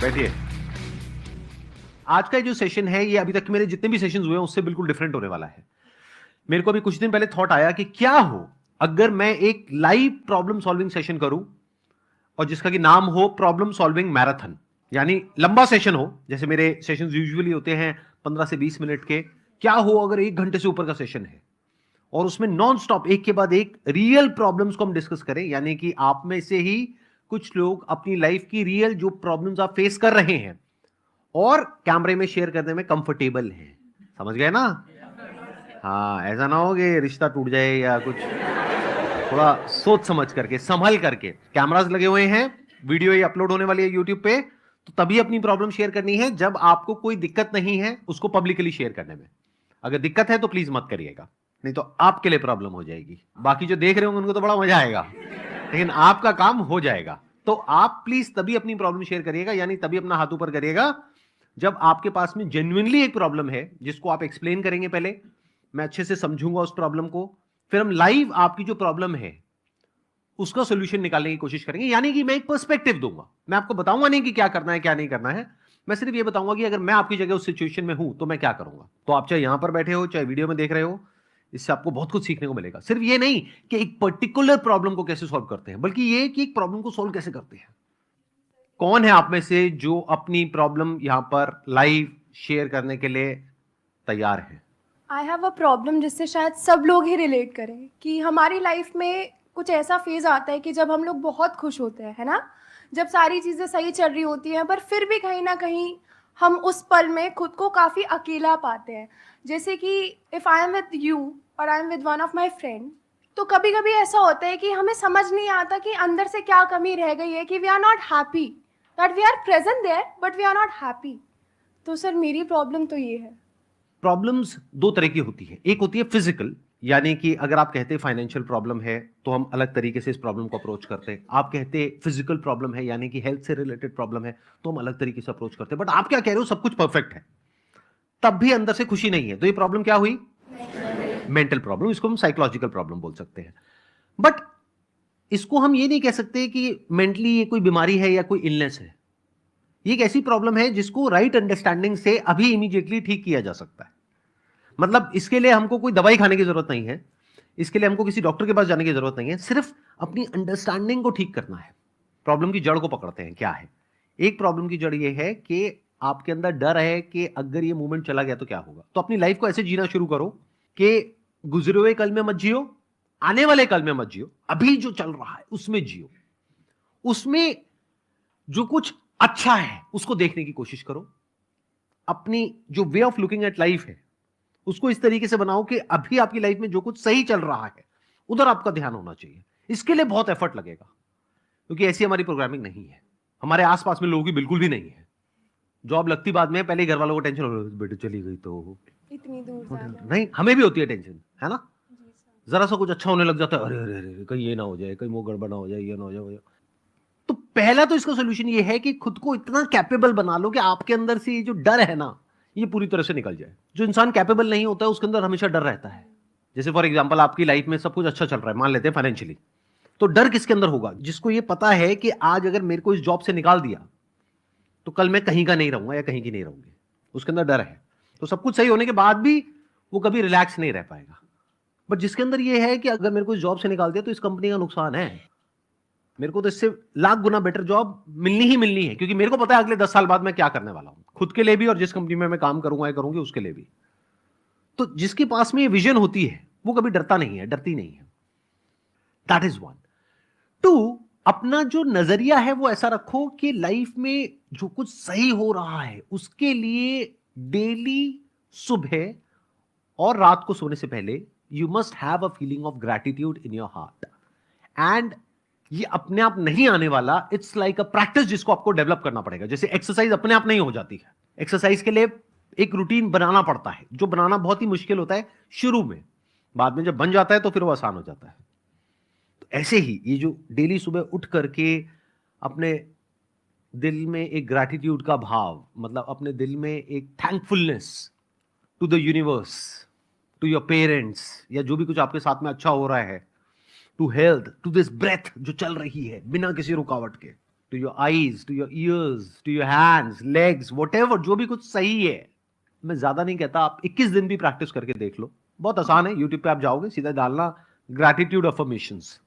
बैठिए। आज का जो सेशन है ये अभी तक मेरे जितने भी सेशंस हुए हैं उससे बिल्कुल डिफरेंट होने वाला है। मेरे को अभी कुछ दिन पहले थॉट आया कि क्या हो अगर मैं एक लाइव प्रॉब्लम सॉल्विंग सेशन करूं और जिसका कि नाम हो प्रॉब्लम सॉल्विंग मैराथन, यानी लंबा सेशन हो। जैसे मेरे सेशंस यूजुअली होते हैं 15 से 20 मिनट के, क्या हो अगर 1 घंटे से ऊपर का सेशन है और उसमें नॉन स्टॉप एक के बाद एक रियल प्रॉब्लम्स को हम डिस्कस करें, यानी कि आप में से ही कुछ लोग अपनी लाइफ की रियल जो प्रॉब्लम्स आप फेस कर रहे हैं और कैमरे में शेयर करने में कंफर्टेबल हैं। समझ गए ना? हाँ, ऐसा ना हो कि रिश्ता टूट जाए या कुछ। थोड़ा सोच समझ करके, संभल करके। कैमरास लगे हुए हैं, वीडियो ये अपलोड होने वाली है यूट्यूब पे, तो तभी अपनी प्रॉब्लम शेयर करनी है जब आपको कोई दिक्कत नहीं है उसको पब्लिकली शेयर करने में। अगर दिक्कत है तो प्लीज मत करिएगा, नहीं तो आपके लिए प्रॉब्लम हो जाएगी। बाकी जो देख रहे होंगे उनको तो बड़ा मजा आएगा, लेकिन आपका काम हो जाएगा। तो आप प्लीज तभी अपनी प्रॉब्लम शेयर करिएगा, यानी तभी अपना हाथ ऊपर करिएगा जब आपके पास में जेन्युइनली एक प्रॉब्लम है जिसको आप एक्सप्लेन करेंगे। पहले मैं अच्छे से समझूंगा उस प्रॉब्लम को, फिर हम लाइव आपकी जो प्रॉब्लम है उसका सोल्यूशन निकालने की कोशिश करेंगे। यानी कि मैं एक पर्सपेक्टिव दूंगा, मैं आपको बताऊंगा नहीं कि क्या करना है क्या नहीं करना है, मैं सिर्फ ये बताऊंगा कि अगर मैं आपकी जगह उस सिचुएशन में हूं तो मैं क्या करूंगा। तो आप चाहे यहां पर बैठे हो चाहे वीडियो में देख रहे हो, इससे आपको बहुत कुछ सीखने को मिलेगा। सिर्फ ये नहीं कि एक पर्टिकुलर प्रॉब्लम को कैसे सॉल्व करते हैं, बल्कि ये कि एक प्रॉब्लम को सॉल्व कैसे करते हैं। कौन है आप में से जो अपनी प्रॉब्लम यहां पर लाइव शेयर करने के लिए तैयार है? आई हैव अ प्रॉब्लम जिससे शायद सब लोग ही रिलेट करें कि हमारी लाइफ में कुछ ऐसा फेज़ आता है कि जब हम लोग बहुत खुश होते हैं, है ना? जब सारी चीज़ें सही चल रही होती हैं, पर फिर भी कहीं न कहीं हम उस पल में खुद को काफ़ी अकेला पाते हैं। जैसे कि if I am with you और I am with one of my friend, तो कभी-कभी ऐसा होता है कि हमें समझ नहीं आता कि अंदर से क्या कमी रह गई है कि we are not happy, that we are present there but we are not happy. तो सर मेरी प्रॉब्लम तो ये है। प्रॉब्लम्स दो तरह की होती है। एक होती है फिजिकल, यानी कि अगर आप कहते हैं फाइनेंशियल प्रॉब्लम है तो हम अलग तरीके से इस प्रॉब्लम को अप्रोच करते हैं। आप कहते हैं फिजिकल प्रॉब्लम है यानी कि हेल्थ से रिलेटेड प्रॉब्लम है तो हम अलग तरीके से अप्रोच करते हैं। बट आप क्या कह रहे हो, सब कुछ परफेक्ट है तब भी अंदर से खुशी नहीं है, तो ये प्रॉब्लम क्या हुई? Mental problem. इसको हम साइकोलॉजिकल प्रॉब्लम बोल सकते हैं। बट इसको हम ये नहीं कह सकते कि मेंटली ये कोई बीमारी है या कोई इलनेस है। ये एक ऐसी प्रॉब्लम है जिसको राइट अंडरस्टैंडिंग से अभी इमीडिएटली ठीक किया जा सकता है। मतलब इसके लिए हमको कोई दवाई खाने की जरूरत नहीं है, इसके लिए हमको किसी डॉक्टर के पास जाने की जरूरत नहीं है, सिर्फ अपनी अंडरस्टैंडिंग को ठीक करना है। प्रॉब्लम की जड़ को पकड़ते हैं, क्या है? एक प्रॉब्लम की जड़ ये है कि आपके अंदर डर है कि अगर ये मूवमेंट चला गया तो क्या होगा। तो अपनी लाइफ को ऐसे जीना शुरू करो कि गुजरे हुए कल में मत जियो, आने वाले कल में मत जियो, अभी जो चल रहा है उसमें जियो। उसमें जो कुछ अच्छा है उसको देखने की कोशिश करो। अपनी जो way of looking at life है उसको इस तरीके से बनाओ कि अभी आपकी लाइफ में जो कुछ सही चल रहा है उधर आपका ध्यान होना चाहिए। इसके लिए बहुत एफर्ट लगेगा क्योंकि ऐसी हमारी प्रोग्रामिंग नहीं है। हमारे आसपास में लोगों की बिल्कुल भी नहीं है। जॉब लगती बाद में, पहले घर वालों को टेंशन हो, बेटे चली गई तो इतनी दूर जाना। नहीं, हमें भी होती है टेंशन, है ना? जी सर। जरा सा कुछ अच्छा होने लग जाता है, अरे अरे अरे कहीं ये ना हो जाए, कहीं वो गड़बड़ ना हो जाए, ये ना हो जाए, वो जाए। तो पहला तो इसका सोल्यूशन ये है कि खुद को इतना कैपेबल बना लो कि आपके अंदर से ये जो डर है ना ये पूरी तरह से निकल जाए। जो इंसान कैपेबल नहीं होता है उसके अंदर हमेशा डर रहता है। जैसे फॉर एग्जांपल आपकी लाइफ में सब कुछ अच्छा चल रहा है, मान लेते हैं फाइनेंशियली, तो डर किसके अंदर होगा? जिसको ये पता है कि आज अगर मेरे को इस जॉब से निकाल दिया तो कल मैं कहीं का नहीं रहूंगा या कहीं की नहीं रहूंगी, उसके अंदर डर है। तो सब कुछ सही होने के बाद भी वो कभी रिलैक्स नहीं रह पाएगा। बट जिसके अंदर ये है कि अगर मेरे को इस जॉब से निकाल दिया तो इस कंपनी का नुकसान है, मेरे को तो इससे लाख गुना बेटर जॉब मिलनी ही मिलनी है, क्योंकि मेरे को पता है अगले 10 साल बाद मैं क्या करने वाला हूं, खुद के लिए भी और जिस कंपनी में मैं काम करूंगा या करूंगी उसके लिए भी। तो जिसके पास में ये विजन होती है वो कभी डरता नहीं है, डरती नहीं है। That is one. टू, अपना जो नजरिया है वो ऐसा रखो कि लाइफ में जो कुछ सही हो रहा है उसके लिए डेली सुबह और रात को सोने से पहले you must have a feeling of gratitude in your heart. And ये अपने आप नहीं आने वाला, इट्स लाइक अ प्रैक्टिस जिसको आपको डेवलप करना पड़ेगा। जैसे एक्सरसाइज अपने आप नहीं हो जाती है, एक्सरसाइज के लिए एक रूटीन बनाना पड़ता है, जो बनाना बहुत ही मुश्किल होता है शुरू में, बाद में जब बन जाता है तो फिर वो आसान हो जाता है। तो ऐसे ही ये जो डेली सुबह उठ करके अपने दिल में एक ग्रैटिट्यूड का भाव, मतलब अपने दिल में एक thankfulness to the universe, to your parents, या जो भी कुछ आपके साथ में अच्छा हो रहा है, to health, to this breath जो चल रही है बिना किसी रुकावट के, to your eyes, to your ears, to your hands, legs, whatever, जो भी कुछ सही है. मैं ज्यादा नहीं कहता, आप 21 दिन भी प्रैक्टिस करके देख लो. बहुत आसान है. यूट्यूब पे आप जाओगे, सीधा डालना ग्रैटिट्यूड अफर्मेशंस,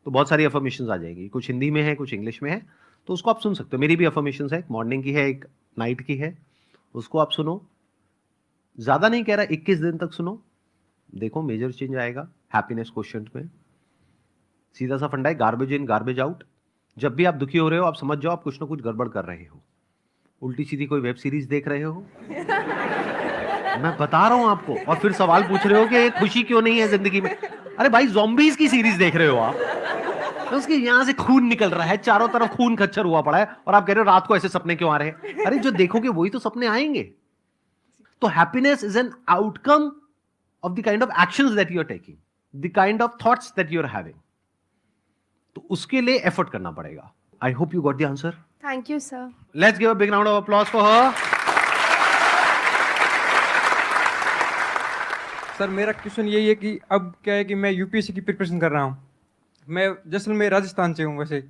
तो बहुत सारी अफर्मेशंस आ जाएगी. कुछ हिंदी में है, कुछ इंग्लिश में है, तो उसको आप सुन सकते हो. मेरी भी अफर्मेशंस है, एक मॉर्निंग की है, एक नाइट की है. उसको आप सुनो. ज्यादा नहीं कह रहा, 21 दिन तक सुनो, देखो मेजर चेंज आएगा हैप्पीनेस क्वोशिएंट में. सीधा सा फंडा है, गार्बेज इन गार्बेज आउट. जब भी आप दुखी हो रहे हो, आप समझ जाओ आप कुछ ना कुछ गड़बड़ कर रहे हो. उल्टी सीधी कोई वेब सीरीज देख रहे हो, मैं बता रहा हूं आपको, और फिर सवाल पूछ रहे हो कि खुशी क्यों नहीं है जिंदगी में. अरे भाई, ज़ॉम्बीज की सीरीज देख रहे हो आप, तो उसके यहां से खून निकल रहा है, चारों तरफ खून खच्चर हुआ पड़ा है, और आप कह रहे हो रात को ऐसे सपने क्यों आ रहे हैं. अरे जो देखोगे वही तो सपने आएंगे. तो happiness is an outcome of the kind of actions that you are taking, the kind of thoughts that you are having. तो उसके लिए एफर्ट करना पड़ेगा. I hope you got the answer. Thank you sir. Let's give a big round of applause for her. Sir मेरा question यही है कि अब क्या है कि मैं यूपीएससी की प्रिपरेशन कर रहा हूँ. मैं जैसलमेर राजस्थान से हूँ वैसे,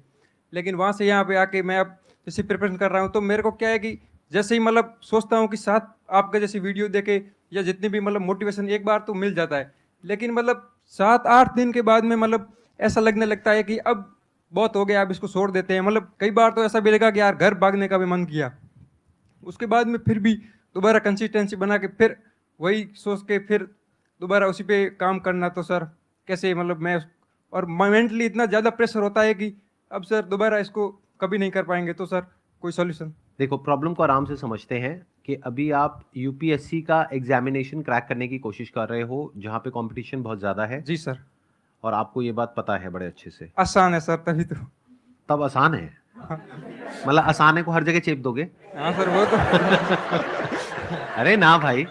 लेकिन वहाँ से यहाँ पे आके मैं अब जैसे प्रिपरेशन कर रहा हूँ, तो मेरे को क्या है कि जैसे ही मतलब सोचता हूँ कि साथ आपका जैसे वीडियो देखे या जितनी भी मतलब मोटिवेशन एक बार तो मिल जाता है, लेकिन मतलब 7-8 दिन के बाद में मतलब ऐसा लगने लगता है कि अब बहुत हो गया, अब इसको छोड़ देते हैं. मतलब कई बार तो ऐसा भी लगा कि यार घर भागने का भी मन किया. उसके बाद में फिर भी दोबारा कंसिस्टेंसी बना के फिर वही सोच के फिर दोबारा उसी पे काम करना. तो सर कैसे मतलब मैं, और मेंटली इतना ज़्यादा प्रेशर होता है कि अब सर दोबारा इसको कभी नहीं कर पाएंगे. तो सर कोई सॉल्यूशन. देखो, प्रॉब्लम को आराम से समझते हैं कि अभी आप यूपीएससी का एग्जामिनेशन क्रैक करने की कोशिश कर रहे हो, जहां पे कंपटीशन बहुत ज्यादा है. जी सर. और आपको ये बात पता है बड़े अच्छे से. आसान है सर, तभी तो. तब आसान है, मतलब आसान है को हर जगह चेप दोगे. हाँ सर वो तो. अरे ना भाई,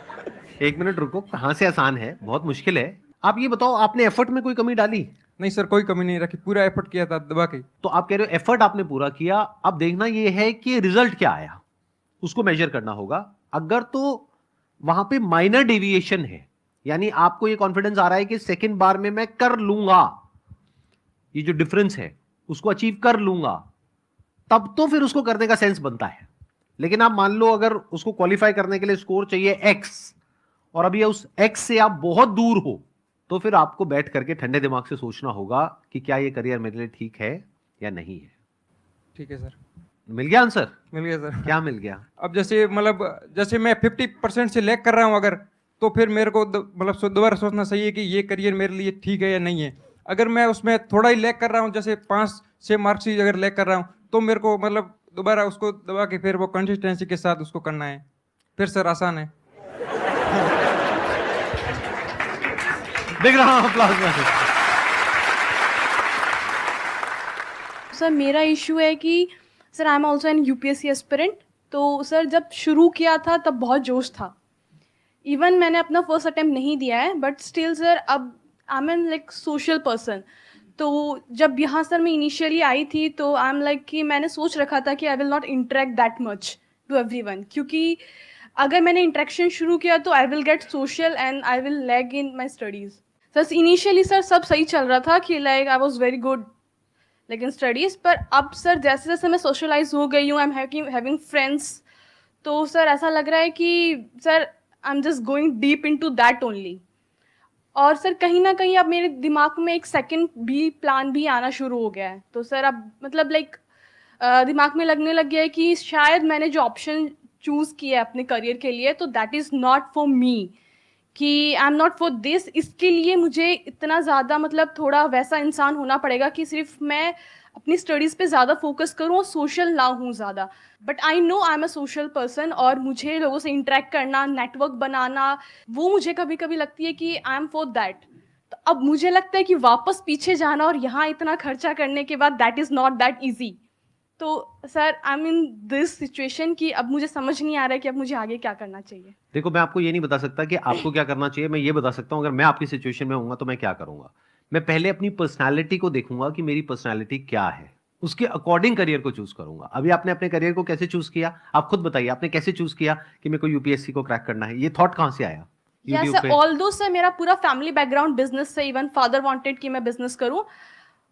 एक मिनट रुको. कहां से आसान है, बहुत मुश्किल है. आप ये बताओ, आपने एफर्ट में कोई कमी डाली? नहीं सर, कोई कमी नहीं रखी, पूरा एफर्ट किया था दबा के. तो आप कह रहे हो एफर्ट आपने पूरा किया. अब देखना ये है कि रिजल्ट क्या आया, उसको मेजर करना होगा. अगर तो वहां पे माइनर डेविएशन है, यानी आपको ये कॉन्फिडेंस आ रहा है कि सेकंड बार में मैं कर लूंगा, ये जो डिफरेंस है उसको अचीव कर लूंगा, तब तो फिर उसको करने का सेंस बनता है. लेकिन आप मान लो अगर उसको क्वालिफाई करने के लिए स्कोर चाहिए एक्स, और अभी उस एक्स से आप बहुत दूर हो, तो फिर आपको बैठ करके ठंडे दिमाग से सोचना होगा कि क्या ये करियर मेरे लिए ठीक है या नहीं है. ठीक है सर. मिल गया आंसर? मिल गया सर. क्या मिल गया? अब जैसे मतलब जैसे मैं 50% से लैग कर रहा हूँ अगर, तो फिर मेरे को मतलब दोबारा सोचना चाहिए कि ये करियर मेरे लिए ठीक है या नहीं है. अगर मैं उसमें थोड़ा ही लैग कर रहा हूँ, जैसे 5-6 मार्क्स ही अगर लैग कर रहा हूँ, तो मेरे को मतलब दोबारा उसको दबा के फिर वो कंसिस्टेंसी के साथ उसको करना है. फिर सर आसान है. देख रहा हूं अप्लॉज. सर मेरा इशू है कि sir I am also an UPSC aspirant. तो सर जब शुरू किया था तब बहुत जोश था. इवन मैंने अपना फर्स्ट अटेम्प्ट नहीं दिया है, बट स्टिल सर अब I am an like social person. तो जब यहाँ सर मैं इनिशियली आई थी तो आई एम लाइक कि मैंने सोच रखा था कि I will not interact that much to everyone, क्योंकि अगर मैंने इंटरेक्शन शुरू किया तो I will get social and I will lag in my studies. Sir initially sir सब सही चल रहा था कि like I was very good like in studies, पर अब सर जैसे जैसे मैं सोशलाइज हो गई हूँ, आई एम हैविंग फ्रेंड्स, तो सर ऐसा लग रहा है कि sir I am just going deep into that only. और सर कहीं ना कहीं अब मेरे दिमाग में एक सेकंड भी प्लान भी आना शुरू हो गया है. तो सर अब मतलब लाइक दिमाग में लगने लग गया है कि शायद मैंने जो ऑप्शन चूज़ किया है अपने करियर के लिए, तो that is not for me, कि I am not for this. इसके लिए मुझे इतना ज़्यादा मतलब थोड़ा वैसा इंसान होना पड़ेगा कि सिर्फ मैं अपनी स्टडीज़ पे ज़्यादा फोकस करूँ और सोशल ना हूँ ज़्यादा. But I know I am a social person, और मुझे लोगों से इंटरेक्ट करना, नेटवर्क बनाना, वो मुझे कभी कभी लगती है कि आई एम फॉर दैट. तो अब मुझे लगता है कि वापस पीछे जाना और यहाँ इतना खर्चा करने के बाद that is not that easy. तो sir I am in this situation कि अब मुझे समझ नहीं आ रहा है कि अब मुझे आगे क्या करना चाहिए. देखो, मैं आपको ये नहीं बता सकता कि आपको क्या करना चाहिए. मैं ये बता सकता हूं अगर मैं आपकी सिचुएशन में होऊंगा तो मैं क्या करूंगा. मैं पहले अपनी पर्सनालिटी को देखूंगा कि मेरी पर्सनालिटी क्या है, उसके अकॉर्डिंग करियर को चूज करूंगा. अभी आपने अपने करियर को कैसे चूज किया, आप खुद बताइए. आपने कैसे चूज किया कि मेरे को यूपीएससी को क्रैक करना है? ये थॉट कहां से आया? या सर ऑल्दो सर मेरा पूरा फैमिली बैकग्राउंड बिजनेस से, इवन फादर वांटेड कि मैं बिजनेस करूं,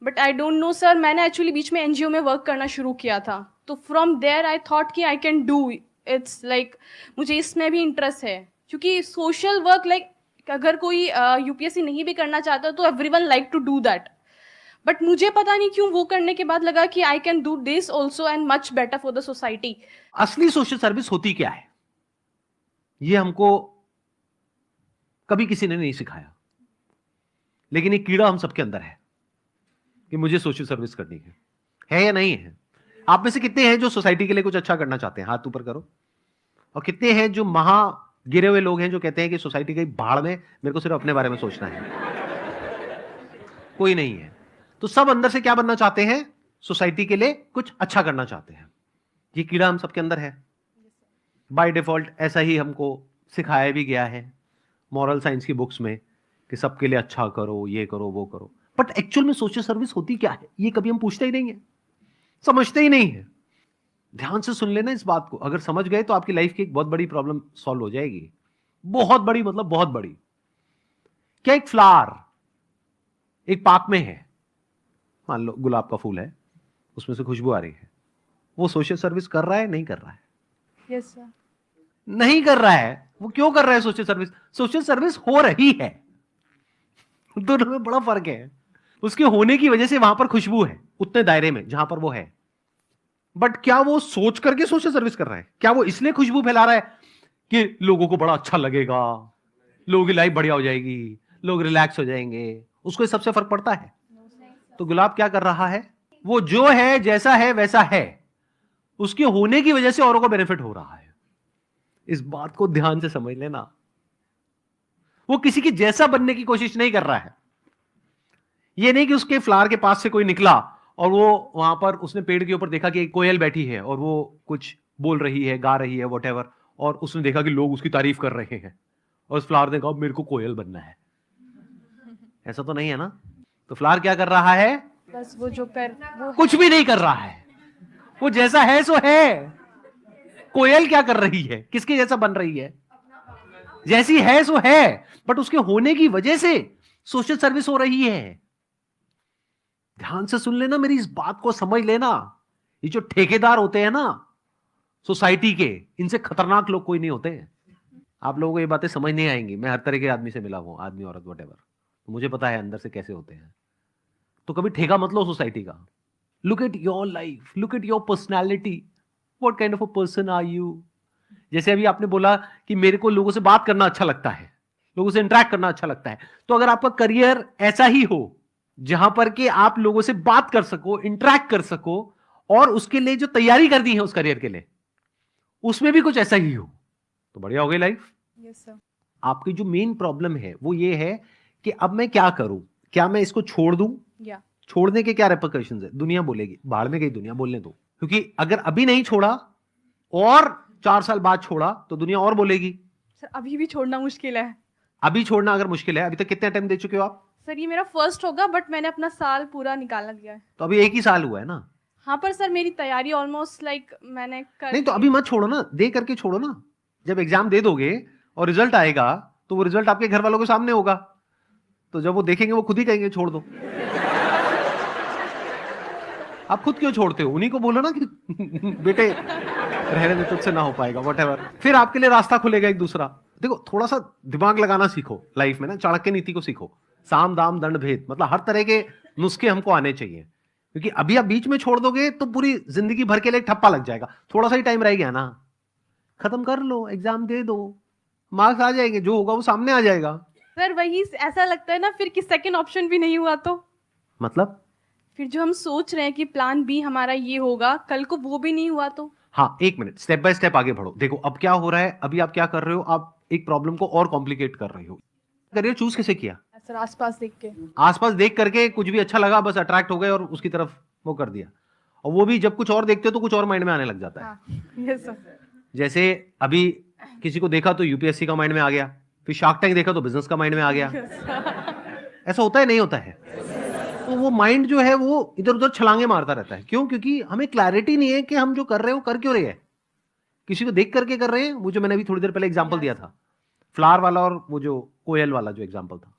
but I don't know sir, मैंने एक्चुअली बीच में एनजीओ में वर्क करना शुरू किया था, तो फ्रॉम देयर आई थॉट कि I can do it's like मुझे इसमें भी इंटरेस्ट है, क्योंकि सोशल वर्क लाइक अगर कोई यूपीएससी नहीं भी करना चाहता तो everyone like to do that, but मुझे पता नहीं क्यों वो करने के बाद लगा कि I can do this also and much better for the society. असली सोशल सर्विस होती क्या है, ये हमको कभी किसी ने नहीं सिखाया, लेकिन एक कीड़ा हम सबके अंदर है कि मुझे सोशल सर्विस करनी है या नहीं है। आप में से कितने हैं जो सोसाइटी के लिए कुछ अच्छा करना चाहते हैं, हाथ ऊपर करो। और कितने हैं जो महा गिरे हुए लोग हैं जो कहते हैं कि सोसाइटी की भाड़ में, मेरे को सिर्फ अपने बारे में सोचना है। कोई नहीं है। तो सब अंदर से क्या बनना चाहते हैं, सोसाइटी के लिए कुछ अच्छा करना चाहते हैं। ये कीड़ा हम सबके अंदर है, बाय डिफॉल्ट ऐसा ही हमको सिखाया भी गया है मॉरल साइंस की बुक्स में कि सबके लिए अच्छा करो, ये करो, वो करो। बट एक्चुअल में सोशल सर्विस होती क्या है, ये कभी हम पूछते ही नहीं है, समझते ही नहीं है। ध्यान से सुन लेना इस बात को, अगर समझ गए तो आपकी लाइफ की एक बहुत बड़ी प्रॉब्लम सॉल्व हो जाएगी। बहुत बड़ी मतलब बहुत बड़ी। क्या एक फ्लावर एक पार्क में है, मान लो गुलाब का फूल है, उसमें से खुशबू आ रही है, वो सोशल सर्विस कर रहा है नहीं कर रहा है? Yes sir. नहीं कर रहा है। वो क्यों कर रहा है सोशल सर्विस? सोशल सर्विस हो रही है। दोनों में बड़ा फर्क है। उसके होने की वजह से वहां पर खुशबू है उतने दायरे में जहां पर वो है, बट क्या वो सोच करके सोशल सर्विस कर रहा है? क्या वो इसलिए खुशबू फैला रहा है कि लोगों को बड़ा अच्छा लगेगा, लोगों की लाइफ बढ़िया हो जाएगी, लोग रिलैक्स हो जाएंगे? उसको इस सबसे फर्क पड़ता है? तो गुलाब क्या कर रहा है, वो जो है जैसा है वैसा है, उसके होने की वजह से औरों को बेनिफिट हो रहा है। इस बात को ध्यान से समझ लेना। वो किसी की जैसा बनने की कोशिश नहीं कर रहा है। ये नहीं कि उसके फ्लावर के पास से कोई निकला और वो वहां पर उसने पेड़ के ऊपर देखा कि एक कोयल बैठी है और वो कुछ बोल रही है, गा रही है, व्हाटएवर, और उसने देखा कि लोग उसकी तारीफ कर रहे हैं और उस फ्लावर ने कहा मेरे को कोयल बनना है। ऐसा तो नहीं है ना? तो फ्लावर क्या कर रहा है? बस वो जो कर वो कुछ भी नहीं कर रहा है, वो जैसा है सो है। कोयल क्या कर रही है, किसके जैसा बन रही है? जैसी है सो है, बट उसके होने की वजह से सोशल सर्विस हो रही है। ध्यान से सुन लेना, मेरी इस बात को समझ लेना। ये जो ठेकेदार होते हैं ना सोसाइटी के, इनसे खतरनाक लोग कोई नहीं होते हैं। आप लोगों को ये बातें समझ नहीं आएंगी। मैं हर तरह के आदमी से मिला हूं, आदमी औरत व्हाटएवर, तो मुझे पता है अंदर से कैसे होते हैं। तो कभी ठेका मत लो सोसाइटी का। Look at your life, look at your personality, what kind of a person are you. जैसे अभी आपने बोला कि मेरे को लोगों से बात करना अच्छा लगता है, लोगों से इंटरेक्ट करना अच्छा लगता है, तो अगर आपका करियर ऐसा ही हो जहां पर कि आप लोगों से बात कर सको, इंटरेक्ट कर सको, और उसके लिए जो तैयारी करनी है उस करियर के लिए उसमें भी कुछ ऐसा ही हो, तो बढ़िया हो गई लाइफ। Yes sir. आपकी जो मेन प्रॉब्लम है वो ये है कि अब मैं क्या करूं, क्या मैं इसको छोड़ दूं? या छोड़ने के क्या रेपरकशंस है? दुनिया बोलेगी, बाहर में गई दुनिया, बोलने दो। क्योंकि अगर अभी नहीं छोड़ा और 4 साल बाद छोड़ा तो दुनिया और बोलेगी। सर अभी भी छोड़ना मुश्किल है। अभी छोड़ना अगर मुश्किल है, अभी तक कितने अटेम्प्ट दे चुके हो आप? सर ये मेरा फर्स्ट होगा, बट मैंने अपना साल पूरा निकालना दिया है। तो अभी 1 ही साल हुआ है ना। हाँ पर सर मेरी तैयारी ऑलमोस्ट लाइक मैंने कर नहीं तो अभी मत छोड़ो ना, दे करके छोड़ो ना। जब एग्जाम दे दोगे और रिजल्ट आएगा तो वो रिजल्ट आपके घर वालों के सामने होगा, तो जब वो देखेंगे वो खुद ही कहेंगे छोड़ दो। आप खुद क्यों छोड़ते हो? उन्हीं को बोलो ना कि बेटे रहने दे, तुझसे ना हो पाएगा, व्हाटएवर। फिर आपके लिए रास्ता खुलेगा एक दूसरा। देखो थोड़ा सा दिमाग लगाना सीखो लाइफ में ना, चाणक्य नीति को सीखो। साम दाम दंड भेद, मतलब हर तरह के नुस्खे हमको आने चाहिए, क्योंकि अभी आप बीच में छोड़ दोगे तो पूरी जिंदगी भर के लिए ठप्पा लग जाएगा। थोड़ा सा ही टाइम रह गया ना, खत्म कर लो, एग्जाम दे दो, मार्क्स आ जाएंगे, जो होगा वो सामने आ जाएगा। सर वही ऐसा लगता है ना फिर कि सेकंड ऑप्शन भी नहीं हुआ तो मतलब फिर जो हम सोच रहे हैं कि प्लान बी हमारा ये होगा, कल को वो भी नहीं हुआ तो। हाँ, 1 मिनट, स्टेप बाय स्टेप आगे बढ़ो। देखो अब क्या हो रहा है, अभी आप क्या कर रहे हो, आप एक प्रॉब्लम को और कॉम्प्लिकेट कर रहे हो। करियर चूज कैसे किया? सर आसपास देख के। आसपास देख करके कुछ भी अच्छा लगा, बस अट्रैक्ट हो गए और उसकी तरफ वो कर दिया। और वो भी जब कुछ और देखते हो तो कुछ और माइंड में आने लग जाता है। हाँ यस सर। जैसे अभी किसी को देखा तो यूपीएससी का माइंड में आ गया, फिर शार्क टैंक देखा तो बिजनेस का माइंड में आ गया। ऐसा होता है नहीं होता है? तो वो माइंड जो है वो इधर उधर छलांगे मारता रहता है। क्यों? क्योंकि हमें क्लैरिटी नहीं है कि हम जो कर रहे हो कर क्यों रहे हैं। किसी को देख करके कर रहे हैं। वो जो मैंने अभी थोड़ी देर पहले एग्जांपल दिया था, फ्लावर वाला और वो जो कोयल वाला जो एग्जांपल था,